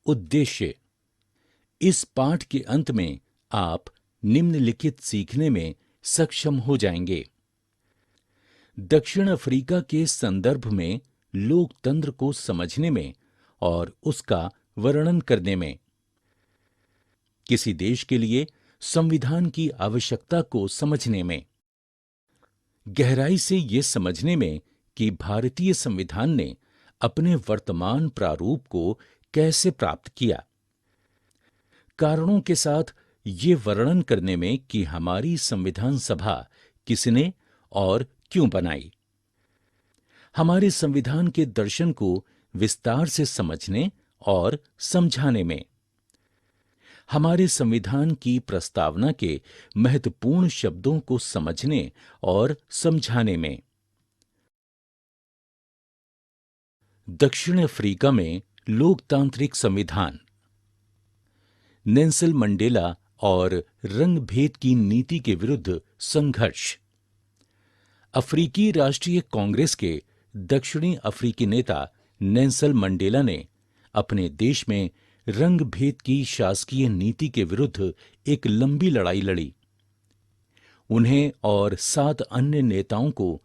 उद्देश्य। इस पाठ के अंत में आप निम्नलिखित सीखने में सक्षम हो जाएंगे। दक्षिण अफ्रीका के संदर्भ में लोकतंत्र को समझने में और उसका वर्णन करने में, किसी देश के लिए संविधान की आवश्यकता को समझने में, गहराई से ये समझने में कि भारतीय संविधान ने अपने वर्तमान प्रारूप को कैसे प्राप्त किया, कारणों के साथ ये वर्णन करने में कि हमारी संविधान सभा किसने और क्यों बनाई, हमारे संविधान के दर्शन को विस्तार से समझने और समझाने में, हमारे संविधान की प्रस्तावना के महत्वपूर्ण शब्दों को समझने और समझाने में। दक्षिण अफ्रीका में लोकतांत्रिक संविधान। नेल्सन मंडेला और रंगभेद की नीति के विरुद्ध संघर्ष। अफ्रीकी राष्ट्रीय कांग्रेस के दक्षिणी अफ्रीकी नेता नेल्सन मंडेला ने अपने देश में रंगभेद की शासकीय नीति के विरुद्ध एक लंबी लड़ाई लड़ी। उन्हें और 7 अन्य नेताओं को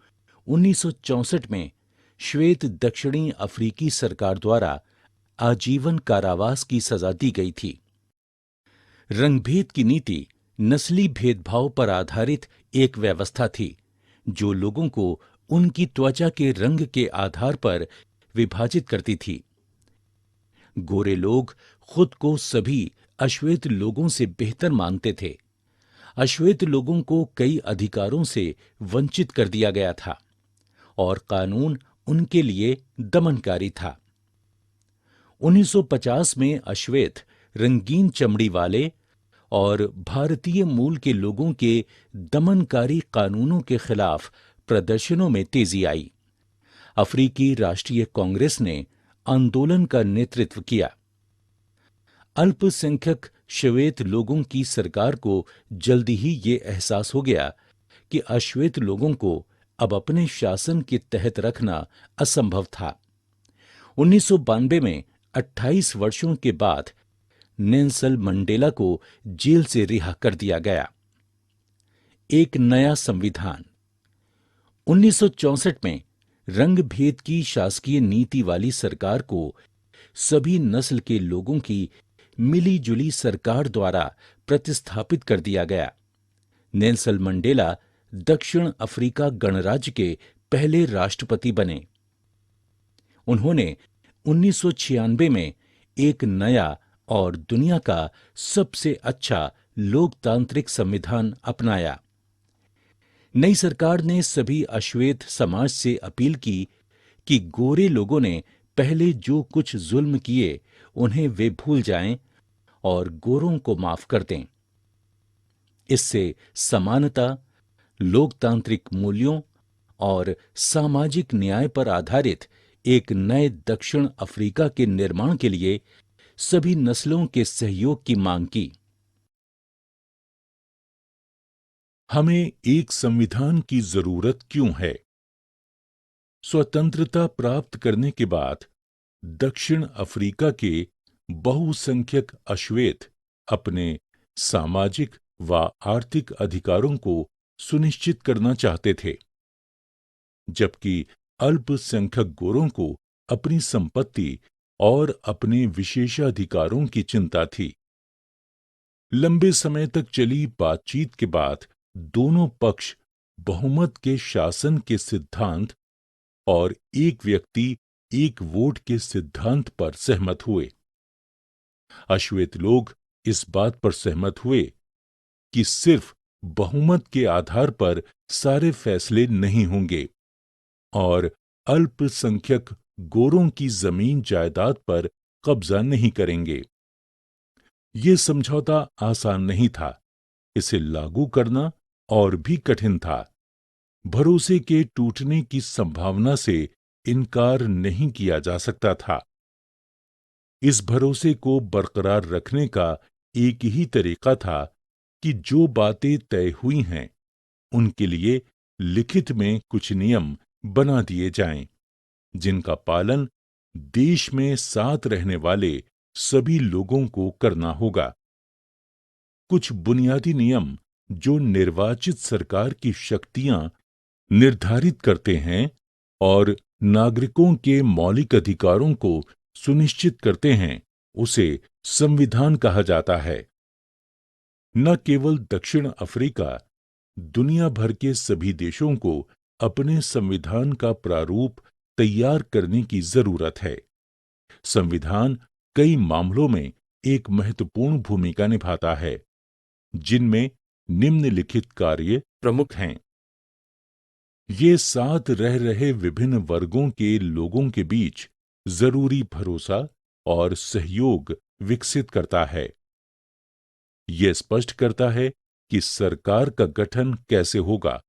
1964 में श्वेत दक्षिणी अफ्रीकी सरकार द्वारा आजीवन कारावास की सजा दी गई थी। रंगभेद की नीति नस्ली भेदभाव पर आधारित एक व्यवस्था थी जो लोगों को उनकी त्वचा के रंग के आधार पर विभाजित करती थी। गोरे लोग खुद को सभी अश्वेत लोगों से बेहतर मानते थे। अश्वेत लोगों को कई अधिकारों से वंचित कर दिया गया था और कानून उनके लिए दमनकारी था। 1950 में अश्वेत, रंगीन चमड़ी वाले और भारतीय मूल के लोगों के दमनकारी कानूनों के खिलाफ प्रदर्शनों में तेजी आई। अफ्रीकी राष्ट्रीय कांग्रेस ने आंदोलन का नेतृत्व किया। अल्पसंख्यक श्वेत लोगों की सरकार को जल्दी ही ये एहसास हो गया कि अश्वेत लोगों को अब अपने शासन के तहत रखना असंभव था। 1992 में 28 वर्षों के बाद नेल्सन मंडेला को जेल से रिहा कर दिया गया। एक नया संविधान। 1964 में रंगभेद की शासकीय नीति वाली सरकार को सभी नस्ल के लोगों की मिली-जुली सरकार द्वारा प्रतिस्थापित कर दिया गया। नेल्सन मंडेला दक्षिण अफ्रीका गणराज्य के पहले राष्ट्रपति बने। उन्होंने 1996 में एक नया और दुनिया का सबसे अच्छा लोकतांत्रिक संविधान अपनाया। नई सरकार ने सभी अश्वेत समाज से अपील की कि गोरे लोगों ने पहले जो कुछ जुल्म किए उन्हें वे भूल जाएं और गोरों को माफ कर दें। इससे समानता, लोकतांत्रिक मूल्यों और सामाजिक न्याय पर आधारित एक नए दक्षिण अफ्रीका के निर्माण के लिए सभी नस्लों के सहयोग की मांग की। हमें एक संविधान की जरूरत क्यों है? स्वतंत्रता प्राप्त करने के बाद दक्षिण अफ्रीका के बहुसंख्यक अश्वेत अपने सामाजिक व आर्थिक अधिकारों को सुनिश्चित करना चाहते थे, जबकि अल्पसंख्यक गोरों को अपनी संपत्ति और अपने विशेषाधिकारों की चिंता थी। लंबे समय तक चली बातचीत के बाद दोनों पक्ष बहुमत के शासन के सिद्धांत और एक व्यक्ति एक वोट के सिद्धांत पर सहमत हुए। अश्वेत लोग इस बात पर सहमत हुए कि सिर्फ बहुमत के आधार पर सारे फैसले नहीं होंगे और अल्पसंख्यक गोरों की जमीन जायदाद पर कब्जा नहीं करेंगे। ये समझौता आसान नहीं था, इसे लागू करना और भी कठिन था। भरोसे के टूटने की संभावना से इनकार नहीं किया जा सकता था। इस भरोसे को बरकरार रखने का एक ही तरीका था कि जो बातें तय हुई हैं, उनके लिए लिखित में कुछ नियम बना दिए जाएं, जिनका पालन देश में साथ रहने वाले सभी लोगों को करना होगा। कुछ बुनियादी नियम जो निर्वाचित सरकार की शक्तियां निर्धारित करते हैं और नागरिकों के मौलिक अधिकारों को सुनिश्चित करते हैं, उसे संविधान कहा जाता है। न केवल दक्षिण अफ्रीका, दुनिया भर के सभी देशों को अपने संविधान का प्रारूप तैयार करने की जरूरत है। संविधान कई मामलों में एक महत्वपूर्ण भूमिका निभाता है, जिनमें निम्नलिखित कार्य प्रमुख हैं। ये साथ रह रहे विभिन्न वर्गों के लोगों के बीच जरूरी भरोसा और सहयोग विकसित करता है। ये स्पष्ट करता है कि सरकार का गठन कैसे होगा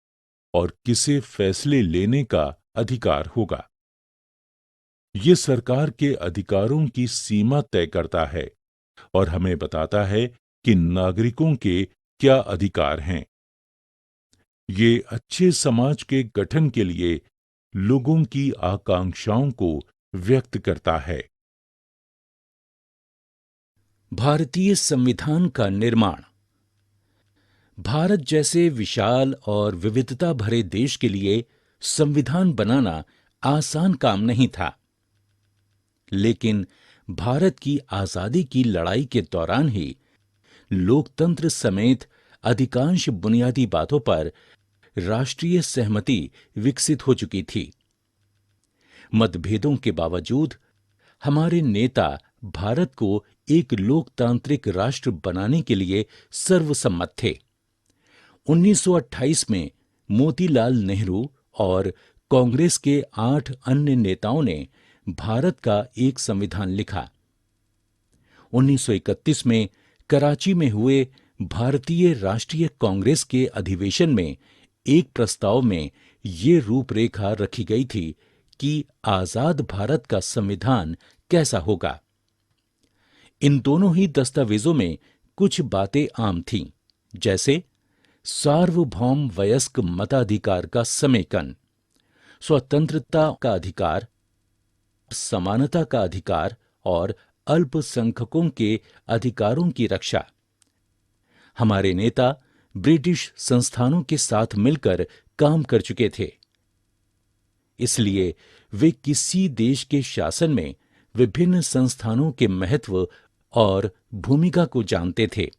और किसे फैसले लेने का अधिकार होगा। ये सरकार के अधिकारों की सीमा तय करता है और हमें बताता है कि नागरिकों के क्या अधिकार हैं। ये अच्छे समाज के गठन के लिए लोगों की आकांक्षाओं को व्यक्त करता है। भारतीय संविधान का निर्माण। भारत जैसे विशाल और विविधता भरे देश के लिए संविधान बनाना आसान काम नहीं था, लेकिन भारत की आजादी की लड़ाई के दौरान ही लोकतंत्र समेत अधिकांश बुनियादी बातों पर राष्ट्रीय सहमति विकसित हो चुकी थी। मतभेदों के बावजूद हमारे नेता भारत को एक लोकतांत्रिक राष्ट्र बनाने के लिए सर्वसम्मत थे। 1928 में मोतीलाल नेहरू और कांग्रेस के 8 अन्य नेताओं ने भारत का एक संविधान लिखा। 1931 में कराची में हुए भारतीय राष्ट्रीय कांग्रेस के अधिवेशन में एक प्रस्ताव में ये रूपरेखा रखी गई थी कि आजाद भारत का संविधान कैसा होगा। इन दोनों ही दस्तावेजों में कुछ बातें आम थीं, जैसे सार्वभौम वयस्क मताधिकार का समेकन, स्वतंत्रता का अधिकार, समानता का अधिकार और अल्पसंख्यकों के अधिकारों की रक्षा। हमारे नेता ब्रिटिश संस्थानों के साथ मिलकर काम कर चुके थे, इसलिए वे किसी देश के शासन में विभिन्न संस्थानों के महत्व और भूमिका को जानते थे।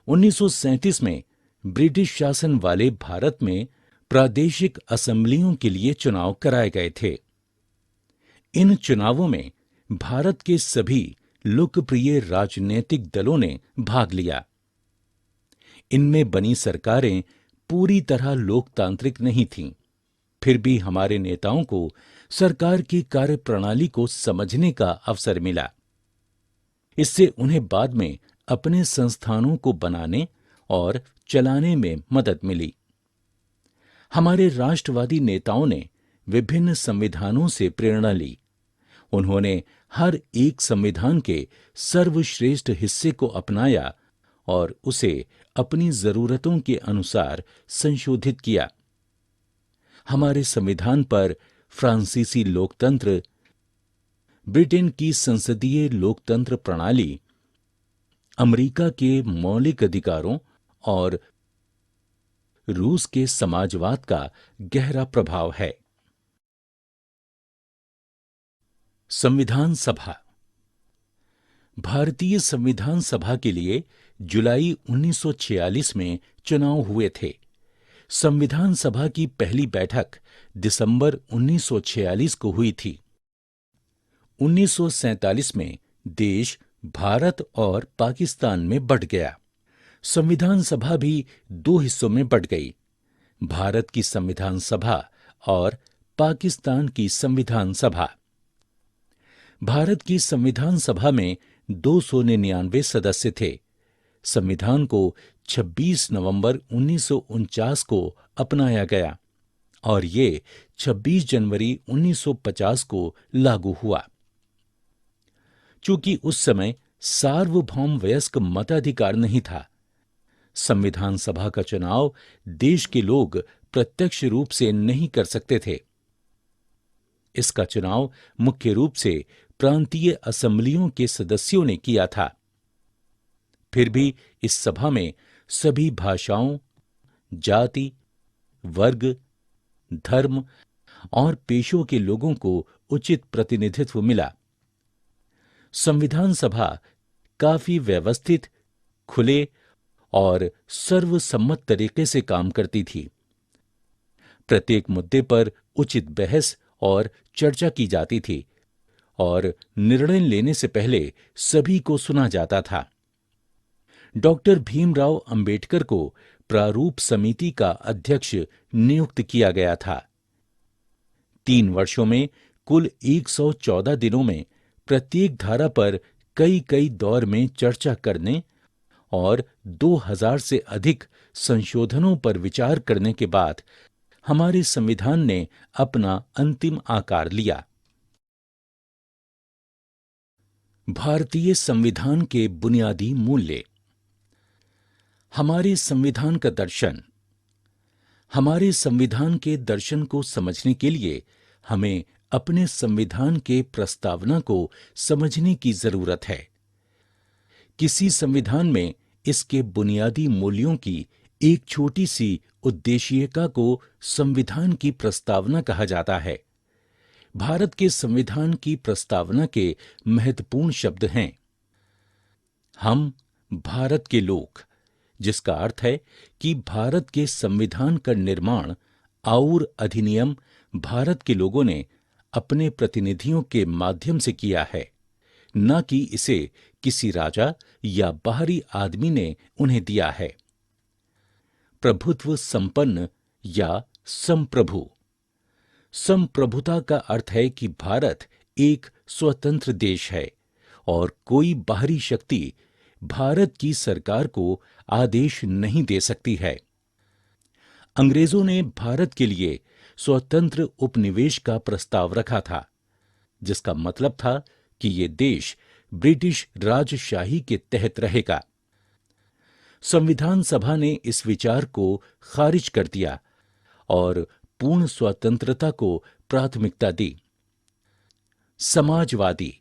1937 में ब्रिटिश शासन वाले भारत में प्रादेशिक असेंबलियों के लिए चुनाव कराए गए थे। इन चुनावों में भारत के सभी लोकप्रिय राजनीतिक दलों ने भाग लिया। इनमें बनी सरकारें पूरी तरह लोकतांत्रिक नहीं थीं, फिर भी हमारे नेताओं को सरकार की कार्यप्रणाली को समझने का अवसर मिला। इससे उन्हें बाद में अपने संस्थानों को बनाने और चलाने में मदद मिली। हमारे राष्ट्रवादी नेताओं ने विभिन्न संविधानों से प्रेरणा ली। उन्होंने हर एक संविधान के सर्वश्रेष्ठ हिस्से को अपनाया और उसे अपनी जरूरतों के अनुसार संशोधित किया। हमारे संविधान पर फ्रांसीसी लोकतंत्र, ब्रिटेन की संसदीय लोकतंत्र प्रणाली, अमेरिका के मौलिक अधिकारों और रूस के समाजवाद का गहरा प्रभाव है। संविधान सभा। भारतीय संविधान सभा के लिए जुलाई 1946 में चुनाव हुए थे। संविधान सभा की पहली बैठक दिसंबर 1946 को हुई थी। 1947 में देश भारत और पाकिस्तान में बंट गया। संविधान सभा भी 2 हिस्सों में बंट गई, भारत की संविधान सभा और पाकिस्तान की संविधान सभा। भारत की संविधान सभा में 299 सदस्य थे। संविधान को 26 नवंबर 1949 को अपनाया गया और ये 26 जनवरी 1950 को लागू हुआ। चूंकि उस समय सार्वभौम वयस्क मताधिकार नहीं था, संविधान सभा का चुनाव देश के लोग प्रत्यक्ष रूप से नहीं कर सकते थे। इसका चुनाव मुख्य रूप से प्रांतीय असेंबलियों के सदस्यों ने किया था। फिर भी इस सभा में सभी भाषाओं, जाति, वर्ग, धर्म और पेशों के लोगों को उचित प्रतिनिधित्व मिला। संविधान सभा काफी व्यवस्थित, खुले और सर्वसम्मत तरीके से काम करती थी। प्रत्येक मुद्दे पर उचित बहस और चर्चा की जाती थी और निर्णय लेने से पहले सभी को सुना जाता था। डॉक्टर भीमराव अंबेडकर को प्रारूप समिति का अध्यक्ष नियुक्त किया गया था। 3 वर्षों में कुल 114 दिनों में प्रत्येक धारा पर कई कई दौर में चर्चा करने और 2000 से अधिक संशोधनों पर विचार करने के बाद हमारे संविधान ने अपना अंतिम आकार लिया। भारतीय संविधान के बुनियादी मूल्य। हमारे संविधान का दर्शन। हमारे संविधान के दर्शन को समझने के लिए हमें अपने संविधान के प्रस्तावना को समझने की जरूरत है। किसी संविधान में इसके बुनियादी मूल्यों की एक छोटी सी उद्देशिका को संविधान की प्रस्तावना कहा जाता है। भारत के संविधान की प्रस्तावना के महत्वपूर्ण शब्द हैं: हम भारत के लोग, जिसका अर्थ है कि भारत के संविधान का निर्माण और अधिनियम भारत के लोगों ने अपने प्रतिनिधियों के माध्यम से किया है, न कि इसे किसी राजा या बाहरी आदमी ने उन्हें दिया है। प्रभुत्व संपन्न या संप्रभु। संप्रभुता का अर्थ है कि भारत एक स्वतंत्र देश है और कोई बाहरी शक्ति भारत की सरकार को आदेश नहीं दे सकती है। अंग्रेजों ने भारत के लिए स्वतंत्र उपनिवेश का प्रस्ताव रखा था, जिसका मतलब था कि ये देश ब्रिटिश राजशाही के तहत रहेगा। संविधान सभा ने इस विचार को खारिज कर दिया और पूर्ण स्वतंत्रता को प्राथमिकता दी। समाजवादी।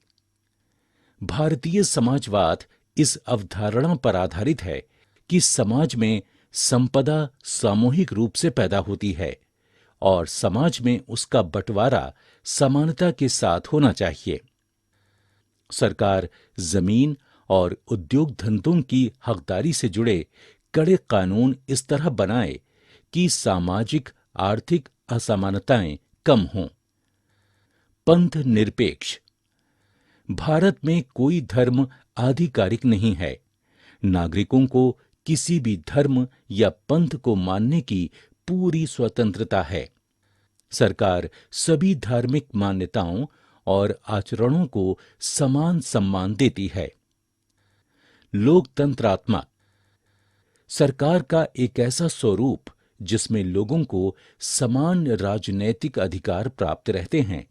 भारतीय समाजवाद इस अवधारणा पर आधारित है कि समाज में संपदा सामूहिक रूप से पैदा होती है और समाज में उसका बंटवारा समानता के साथ होना चाहिए। सरकार जमीन और उद्योग धंधों की हकदारी से जुड़े कड़े कानून इस तरह बनाए कि सामाजिक आर्थिक असमानताएं कम हों। पंथ निरपेक्ष। भारत में कोई धर्म आधिकारिक नहीं है। नागरिकों को किसी भी धर्म या पंथ को मानने की पूरी स्वतंत्रता है। सरकार सभी धार्मिक मान्यताओं और आचरणों को समान सम्मान देती है। लोकतंत्रात्मक। सरकार का एक ऐसा स्वरूप जिसमें लोगों को समान राजनैतिक अधिकार प्राप्त रहते हैं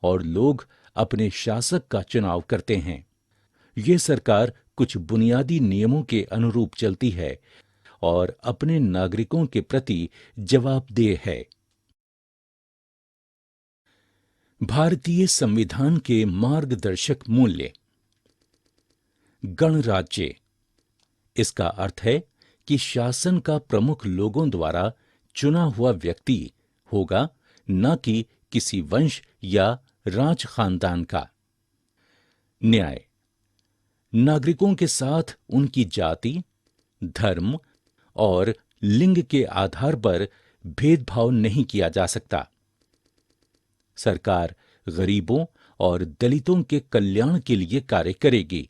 और लोग अपने शासक का चुनाव करते हैं। ये सरकार कुछ बुनियादी नियमों के अनुरूप चलती है और अपने नागरिकों के प्रति जवाबदेह है। भारतीय संविधान के मार्गदर्शक मूल्य। गणराज्य। इसका अर्थ है कि शासन का प्रमुख लोगों द्वारा चुना हुआ व्यक्ति होगा, न कि किसी वंश या राज खानदान का। न्याय। नागरिकों के साथ उनकी जाति, धर्म और लिंग के आधार पर भेदभाव नहीं किया जा सकता। सरकार गरीबों और दलितों के कल्याण के लिए कार्य करेगी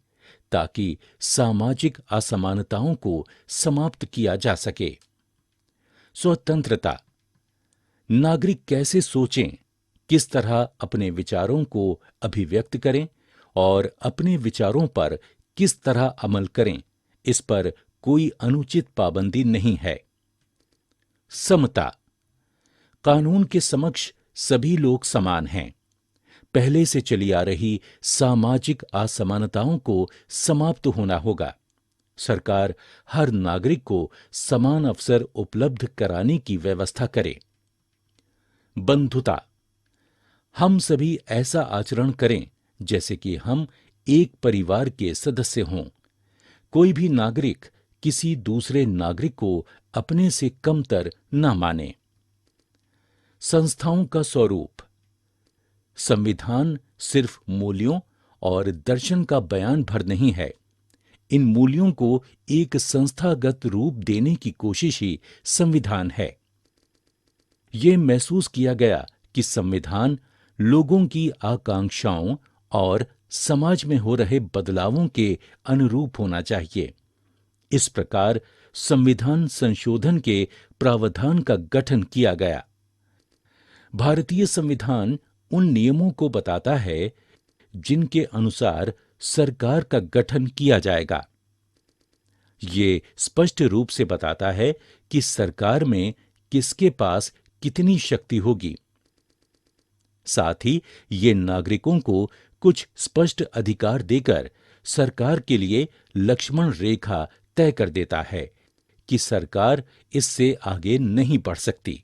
ताकि सामाजिक असमानताओं को समाप्त किया जा सके। स्वतंत्रता। नागरिक कैसे सोचें, किस तरह अपने विचारों को अभिव्यक्त करें और अपने विचारों पर किस तरह अमल करें, इस पर कोई अनुचित पाबंदी नहीं है। समता। कानून के समक्ष सभी लोग समान हैं। पहले से चली आ रही सामाजिक असमानताओं को समाप्त होना होगा। सरकार हर नागरिक को समान अवसर उपलब्ध कराने की व्यवस्था करे। बंधुता। हम सभी ऐसा आचरण करें जैसे कि हम एक परिवार के सदस्य हों। कोई भी नागरिक किसी दूसरे नागरिक को अपने से कमतर न माने। संस्थाओं का स्वरूप। संविधान सिर्फ मूल्यों और दर्शन का बयान भर नहीं है। इन मूल्यों को एक संस्थागत रूप देने की कोशिश ही संविधान है। ये महसूस किया गया कि संविधान लोगों की आकांक्षाओं और समाज में हो रहे बदलावों के अनुरूप होना चाहिए। इस प्रकार संविधान संशोधन के प्रावधान का गठन किया गया। भारतीय संविधान उन नियमों को बताता है जिनके अनुसार सरकार का गठन किया जाएगा। ये स्पष्ट रूप से बताता है कि सरकार में किसके पास कितनी शक्ति होगी। साथ ही ये नागरिकों को कुछ स्पष्ट अधिकार देकर सरकार के लिए लक्ष्मण रेखा तय कर देता है कि सरकार इससे आगे नहीं बढ़ सकती।